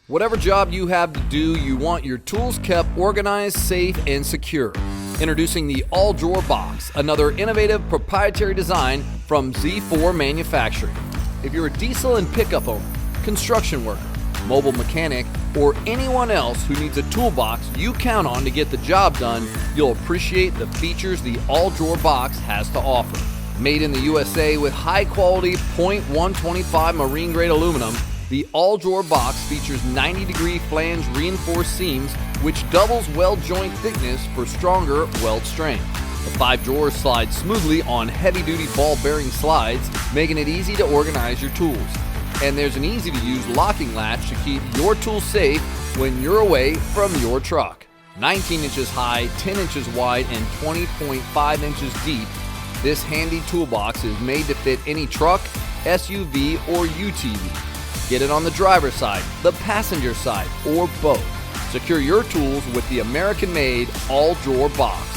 Whatever job you have to do, you want your tools kept organized, safe, and secure. Introducing the all-drawer box, another innovative proprietary design from Z4 Manufacturing. If you're a diesel and pickup owner, construction worker, mobile mechanic, or anyone else who needs a toolbox you count on to get the job done, you'll appreciate the features the all-drawer box has to offer. Made in the USA with high-quality .125 marine-grade aluminum, the all-drawer box features 90-degree flange reinforced seams, which doubles weld joint thickness for stronger weld strength. The 5 drawers slide smoothly on heavy-duty ball-bearing slides, making it easy to organize your tools. And there's an easy-to-use locking latch to keep your tools safe when you're away from your truck. 19 inches high, 10 inches wide, and 20.5 inches deep, this handy toolbox is made to fit any truck, SUV, or UTV. Get it on the driver's side, the passenger side, or both. Secure your tools with the American-made all-drawer box.